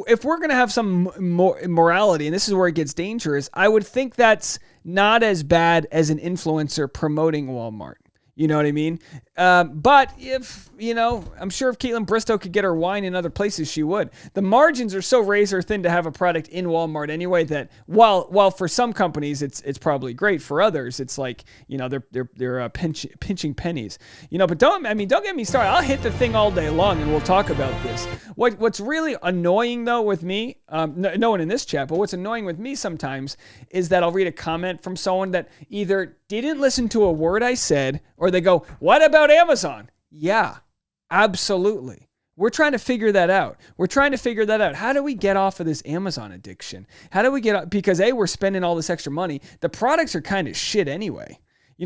if we're going to have some morality, and this is where it gets dangerous, I would think that's not as bad as an influencer promoting Walmart. You know what I mean? But if, I'm sure if Caitlin Bristow could get her wine in other places, she would. The margins are so razor thin to have a product in Walmart anyway that while for some companies it's probably great, for others it's like, they're pinching pennies. But don't get me started. I'll hit the thing all day long and we'll talk about this. What's really annoying though with me, no one in this chat, but what's annoying with me sometimes is that I'll read a comment from someone that either didn't listen to a word I said, or they go, what about Amazon? Yeah, absolutely. We're trying to figure that out. How do we get off of this Amazon addiction? How do we get off? Because we're spending all this extra money. The products are kind of shit anyway.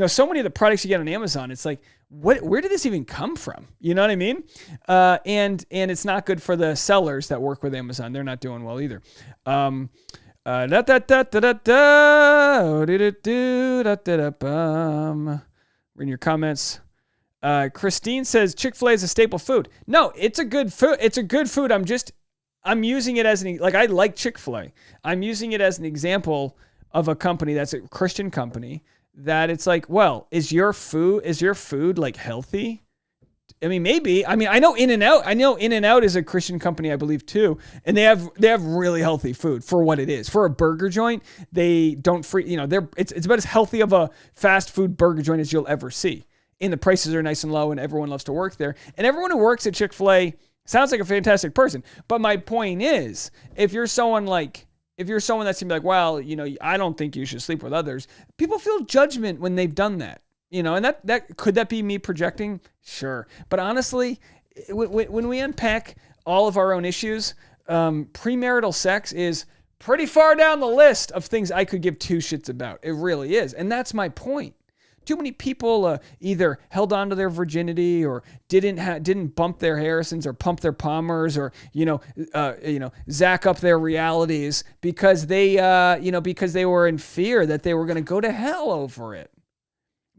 So many of the products you get on Amazon, it's like, where did this even come from? You know what I mean? And it's not good for the sellers that work with Amazon. They're not doing well either. Reading your comments. Christine says Chick-fil-A is a staple food. No, it's a good food. It's a good food. I'm using it as I like Chick-fil-A. I'm using it as an example of a company that's a Christian company that it's like, well, is your food like healthy? I mean, maybe. I mean, I know In-N-Out is a Christian company, I believe, too, and they have really healthy food for what it is. For a burger joint, they don't it's about as healthy of a fast food burger joint as you'll ever see. And the prices are nice and low, and everyone loves to work there. And everyone who works at Chick-fil-A sounds like a fantastic person. But my point is, if you're someone that seems like, well, I don't think you should sleep with others, people feel judgment when they've done that. And that could that be me projecting? Sure. But honestly, when we unpack all of our own issues, premarital sex is pretty far down the list of things I could give two shits about. It really is. And that's my point. Too many people either held on to their virginity or didn't bump their Harrisons or pump their Palmers or zack up their realities because they were in fear that they were going to go to hell over it.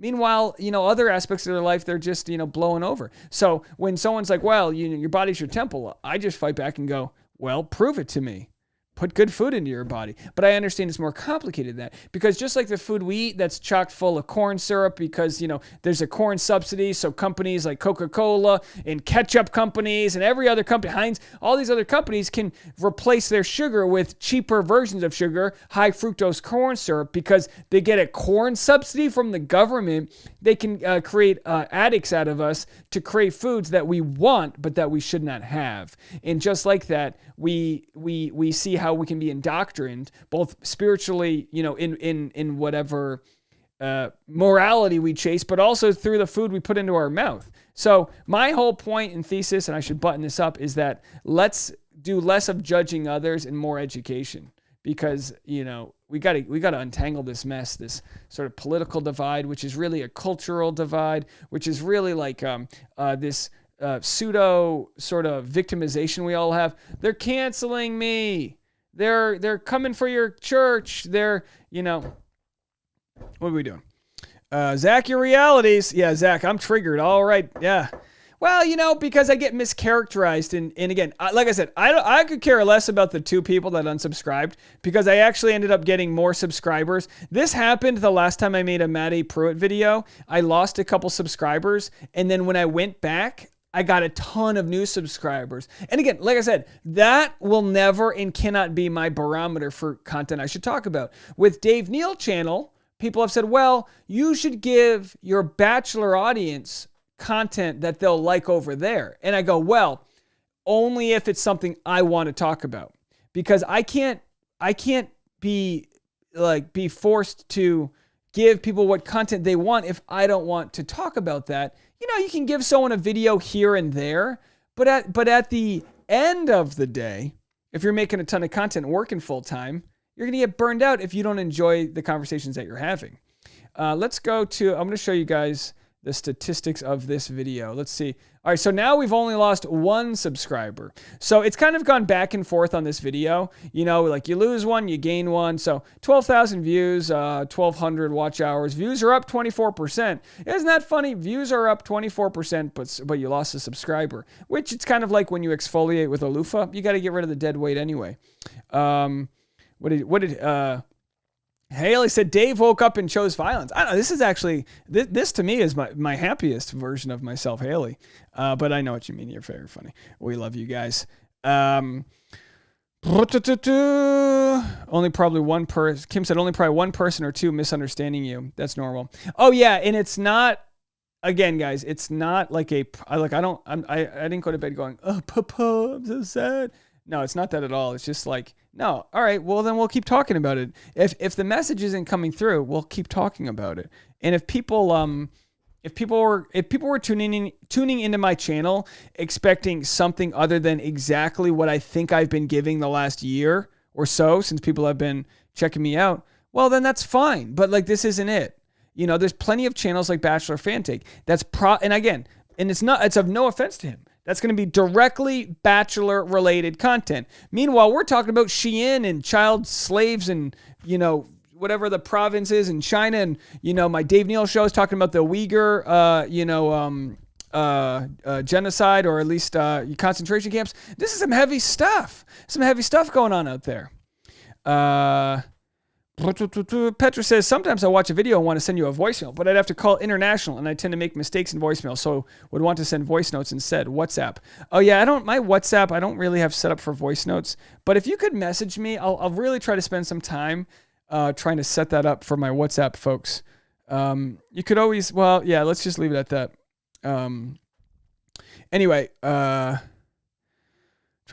Meanwhile, other aspects of their life, they're just, blowing over. So when someone's like, well, your body's your temple, I just fight back and go, well, prove it to me. Put good food into your body. But I understand it's more complicated than that, because just like the food we eat that's chock full of corn syrup because, there's a corn subsidy. So companies like Coca-Cola and ketchup companies and every other company, Heinz, all these other companies can replace their sugar with cheaper versions of sugar, high fructose corn syrup, because they get a corn subsidy from the government. They can create addicts out of us to create foods that we want, but that we should not have. And just like that, we see how we can be indoctrined, both spiritually, in whatever morality we chase, but also through the food we put into our mouth. So my whole point and thesis, and I should button this up, is that let's do less of judging others and more education, because we got to untangle this mess, this sort of political divide, which is really a cultural divide, which is really like this pseudo sort of victimization we all have. They're canceling me. They're coming for your church. They're, what are we doing? Zach, your realities. Yeah, Zach, I'm triggered. All right. Yeah. Well, because I get mischaracterized. And again, like I said, I could care less about the 2 people that unsubscribed, because I actually ended up getting more subscribers. This happened the last time I made a Maddie Pruitt video. I lost a couple subscribers. And then when I went back, I got a ton of new subscribers. And again, like I said, that will never and cannot be my barometer for content I should talk about. With Dave Neal channel, people have said, well, you should give your Bachelor audience content that they'll like over there. And I go, well, only if it's something I want to talk about, because I can't be forced to give people what content they want if I don't want to talk about that. You can give someone a video here and there, but at the end of the day, if you're making a ton of content and working full time, you're going to get burned out if you don't enjoy the conversations that you're having. Let's go to, I'm going to show you guys the statistics of this video. Let's see. All right, so now we've only lost 1 subscriber. So it's kind of gone back and forth on this video. Like you lose 1, you gain 1. So 12,000 views, 1,200 watch hours. Views are up 24%. Isn't that funny? Views are up 24%, but you lost a subscriber, which it's kind of like when you exfoliate with a loofah. You got to get rid of the dead weight anyway. Haley said Dave woke up and chose violence. I don't know. This is actually, this to me is my happiest version of myself, Haley. But I know what you mean. You're very funny. We love you guys. Only probably one person. Kim said only probably 1 person or 2 misunderstanding you. That's normal. Oh yeah, and it's not. Again, guys, it's not like I didn't go to bed going, oh, Papa, I'm so sad. No, it's not that at all. It's just like, no, all right, well then we'll keep talking about it. If the message isn't coming through, we'll keep talking about it. And if people were tuning into my channel expecting something other than exactly what I think I've been giving the last year or so since people have been checking me out, well then that's fine. But like this isn't it. There's plenty of channels like Bachelor Fan Take. And it's of no offense to him. That's going to be directly Bachelor-related content. Meanwhile, we're talking about Shein and child slaves and, whatever the province is in China. And, my Dave Neal show is talking about the Uyghur, genocide, or at least concentration camps. This is some heavy stuff. Some heavy stuff going on out there. Petra says, sometimes I watch a video and want to send you a voicemail, but I'd have to call international, and I tend to make mistakes in voicemail, so would want to send voice notes instead. WhatsApp. Oh yeah, my WhatsApp, I don't really have set up for voice notes, but if you could message me, I'll really try to spend some time trying to set that up for my WhatsApp folks. You could always, well, yeah, let's just leave it at that. Anyway, trying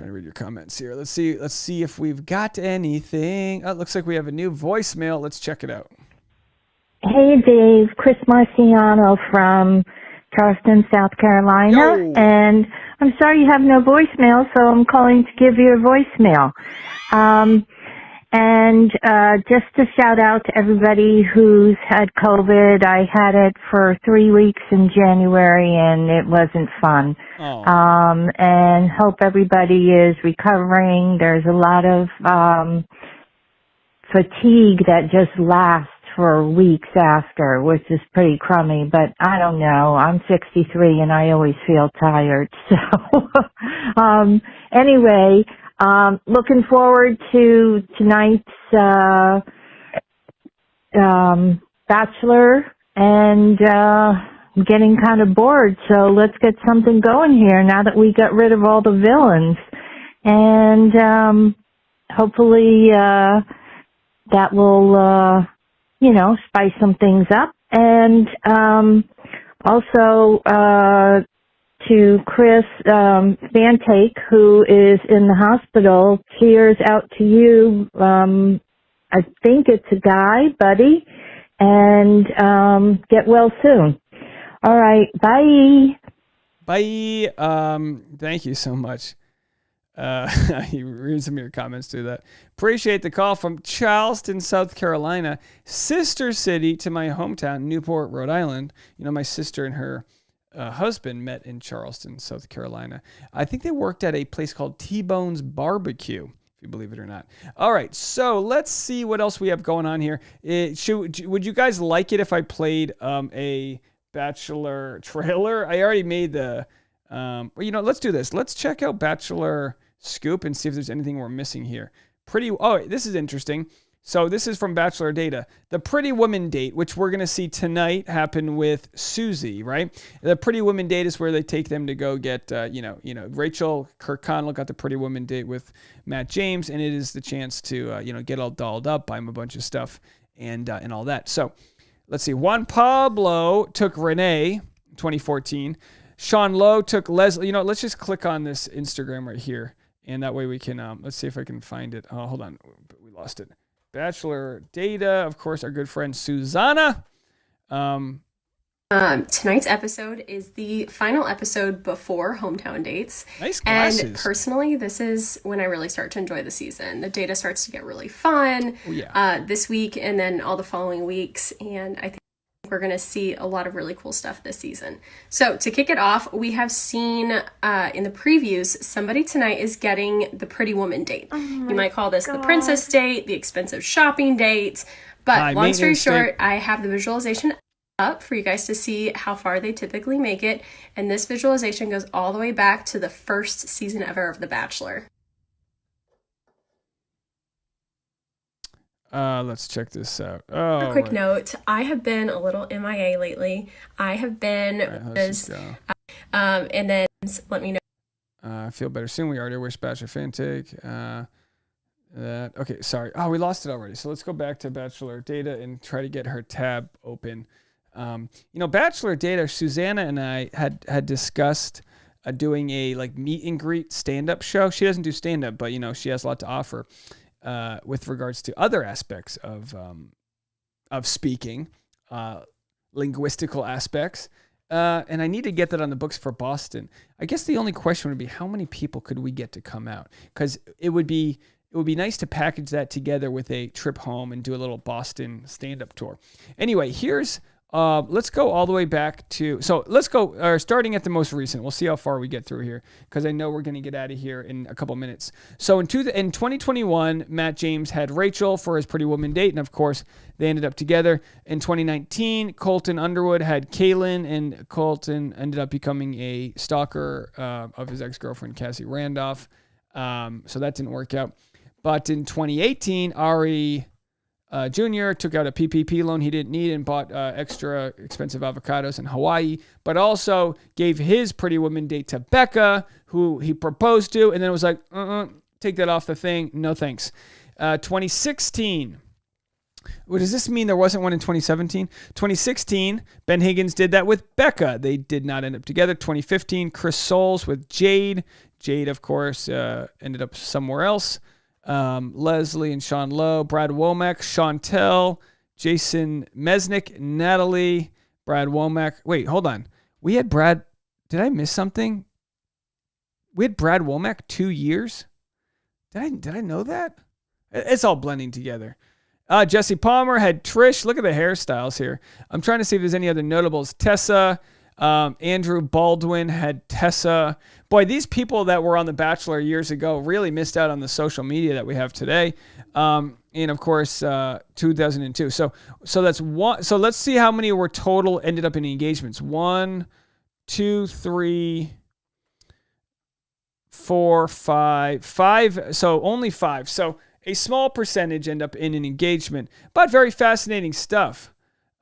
to read your comments here. Let's see if we've got anything. Oh, it looks like we have a new voicemail. Let's check it out. Hey, Dave. Chris Marciano from Charleston, South Carolina. Yo. And I'm sorry you have no voicemail, so I'm calling to give you a voicemail. And just to shout out to everybody who's had COVID. I had it for 3 weeks in January, and it wasn't fun. Oh. And hope everybody is recovering. There's a lot of fatigue that just lasts for weeks after, which is pretty crummy, but I don't know. I'm 63 and I always feel tired. So, anyway, looking forward to tonight's, Bachelor, and, I'm getting kind of bored, so let's get something going here now that we got rid of all the villains. And, hopefully, that will, spice some things up. And, also, to Chris, Vantake, who is in the hospital, cheers out to you. I think it's a guy, buddy, and, get well soon. All right. Bye. Bye. Thank you so much. You read some of your comments to that. Appreciate the call from Charleston, South Carolina, sister city to my hometown, Newport, Rhode Island. My sister and her husband met in Charleston, South Carolina. I think they worked at a place called T-Bone's Barbecue, if you believe it or not. All right, so let's see what else we have going on here. Would you guys like it if I played a Bachelor trailer? I already made the... let's do this. Let's check out Bachelor Scoop and see if there's anything we're missing here. This is interesting. So this is from Bachelor Data. The Pretty Woman date, which we're going to see tonight, happen with Susie, right? The Pretty Woman date is where they take them to go get, Rachel Kirkconnell got the Pretty Woman date with Matt James, and it is the chance to, get all dolled up, buy him a bunch of stuff, and all that. So let's see. Juan Pablo took Renee, 2014. Sean Lowe took Leslie. Let's just click on this Instagram right here, and that way we can, let's see if I can find it. Oh, hold on. We lost it. Bachelor Data, of course, our good friend Susanna. Tonight's episode is the final episode before Hometown Dates. Nice glasses. And personally, this is when I really start to enjoy the season. The data starts to get really fun this week and then all the following weeks. And I think we're going to see a lot of really cool stuff this season. So to kick it off, we have seen in the previews, somebody tonight is getting the Pretty Woman date. You might call this the princess date, the expensive shopping date. But long story short, I have the visualization up for you guys to see how far they typically make it. And this visualization goes all the way back to the first season ever of The Bachelor. Let's check this out. A quick note, I have been a little MIA lately. I have been, and then let me know. I feel better soon. We already wish Bachelor fan take. Okay, sorry. Oh, we lost it already. So let's go back to Bachelor Data and try to get her tab open. Bachelor Data, Susanna and I had discussed doing a meet and greet stand-up show. She doesn't do stand-up, but she has a lot to offer. With regards to other aspects of speaking, linguistical aspects, and I need to get that on the books for Boston. I guess the only question would be how many people could we get to come out? Because it would be nice to package that together with a trip home and do a little Boston stand-up tour. Anyway, let's go all the way back to, let's go starting at the most recent. We'll see how far we get through here because I know we're going to get out of here in a couple minutes. So in 2021, Matt James had Rachel for his Pretty Woman date, and of course they ended up together. In 2019, Colton Underwood had Kaylin, and Colton ended up becoming a stalker of his ex-girlfriend Cassie Randolph. So that didn't work out. But in 2018, Ari Jr. took out a PPP loan he didn't need and bought extra expensive avocados in Hawaii, but also gave his pretty woman date to Becca, who he proposed to, and then was like, take that off the thing. No thanks. 2016. What does this mean? There wasn't one in 2017? 2016, Ben Higgins did that with Becca. They did not end up together. 2015, Chris Soules with Jade. Jade, of course, ended up somewhere else. Leslie and Sean Lowe, Brad Womack, Chantel, Jason Mesnick, Natalie, Brad Womack. Wait, hold on. We had Brad. Did I miss something? We had Brad Womack 2 years. Did I know that? It's all blending together. Jesse Palmer had Trish. Look at the hairstyles here. I'm trying to see if there's any other notables. Tessa. Andrew Baldwin had Tessa. Boy, these people that were on The Bachelor years ago really missed out on the social media that we have today. And of course, 2002. So that's one. So let's see how many were total ended up in engagements. 1, 2, 3, 4, 5. So only 5. So a small percentage end up in an engagement, but very fascinating stuff.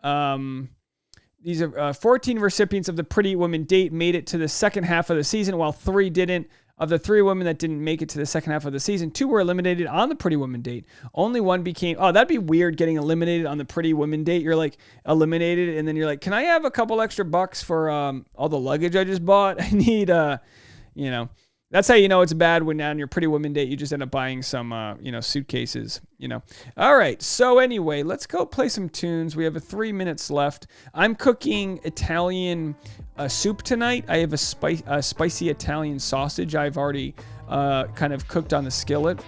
These are 14 recipients of the Pretty Woman date made it to the second half of the season, while 3 didn't. Of the 3 women that didn't make it to the second half of the season, 2 were eliminated on the Pretty Woman date. Only 1 became, that'd be weird getting eliminated on the Pretty Woman date. You're like eliminated, and then you're like, can I have a couple extra bucks for all the luggage I just bought? I need, that's how you know it's bad when on your Pretty Woman date, you just end up buying some, suitcases, All right. So anyway, let's go play some tunes. We have 3 minutes left. I'm cooking Italian soup tonight. I have a spicy Italian sausage I've already kind of cooked on the skillet.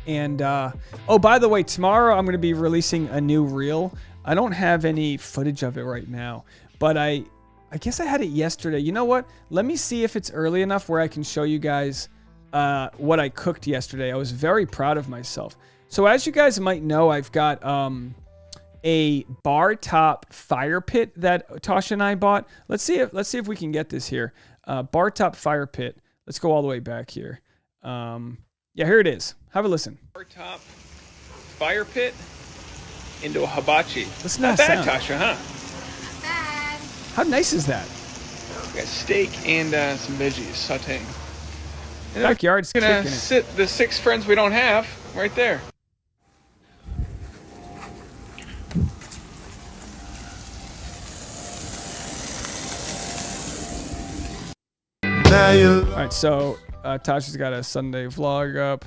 And, by the way, tomorrow I'm going to be releasing a new reel. I don't have any footage of it right now, but I guess I had it yesterday. You know what? Let me see if it's early enough where I can show you guys what I cooked yesterday. I was very proud of myself. So as you guys might know, I've got a bar top fire pit that Tasha and I bought. Let's see if we can get this here. Bar top fire pit. Let's go all the way back here. Here it is. Have a listen. Bar top fire pit into a hibachi. Listen to that sound. Not bad, Tasha, huh? How nice is that? We got steak and some veggies sauteing. In the backyard's kicking it. Sit the 6 friends we don't have right there. All right, so Tasha's got a Sunday vlog up.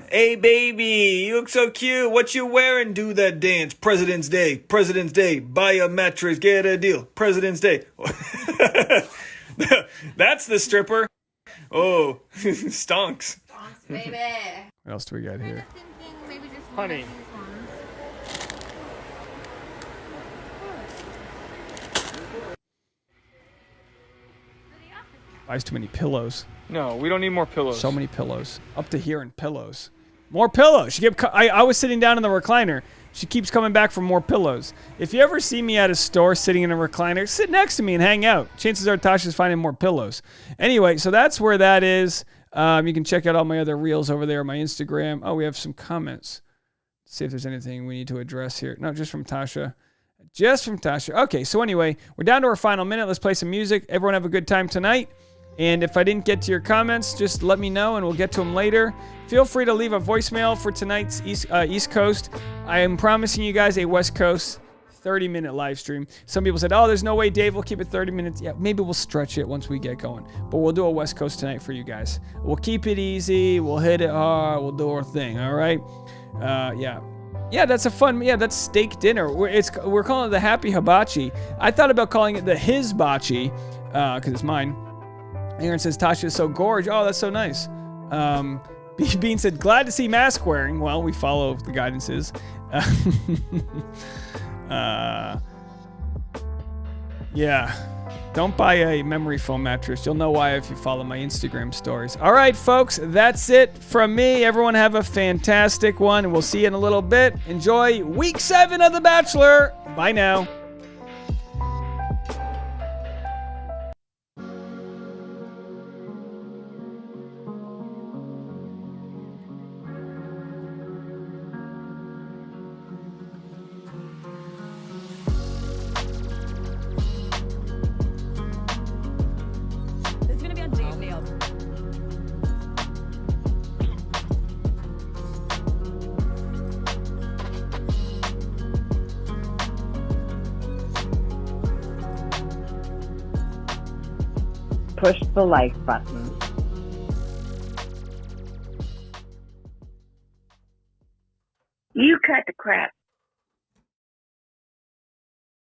Hey, baby, you look so cute. What you wearing? Do that dance. President's Day. President's Day. Buy a mattress. Get a deal. President's Day. That's the stripper. Oh, stonks. Stonks, baby. What else do we got here? Honey. Buys too many pillows. No, we don't need more pillows. So many pillows. Up to here in pillows. More pillows. I was sitting down in the recliner. She keeps coming back for more pillows. If you ever see me at a store sitting in a recliner, sit next to me and hang out. Chances are Tasha's finding more pillows. Anyway, so that's where that is. You can check out all my other reels over there on my Instagram. Oh, we have some comments. Let's see if there's anything we need to address here. No, just from Tasha. Just from Tasha. Okay, so anyway, we're down to our final minute. Let's play some music. Everyone have a good time tonight. And if I didn't get to your comments, just let me know and we'll get to them later. Feel free to leave a voicemail for tonight's East Coast. I am promising you guys a West Coast 30-minute live stream. Some people said, there's no way, Dave, we'll keep it 30 minutes. Yeah, maybe we'll stretch it once we get going. But we'll do a West Coast tonight for you guys. We'll keep it easy. We'll hit it hard. We'll do our thing, all right? Yeah, that's a fun, that's steak dinner. We're calling it the Happy Hibachi. I thought about calling it the Hisbachi, because it's mine. Aaron says, Tasha is so gorge. Oh, that's so nice. Bean said, glad to see mask wearing. Well, we follow the guidances. Yeah. Don't buy a memory foam mattress. You'll know why if you follow my Instagram stories. All right, folks, that's it from me. Everyone have a fantastic one. We'll see you in a little bit. Enjoy week 7 of The Bachelor. Bye now. push the like button. You cut the crap.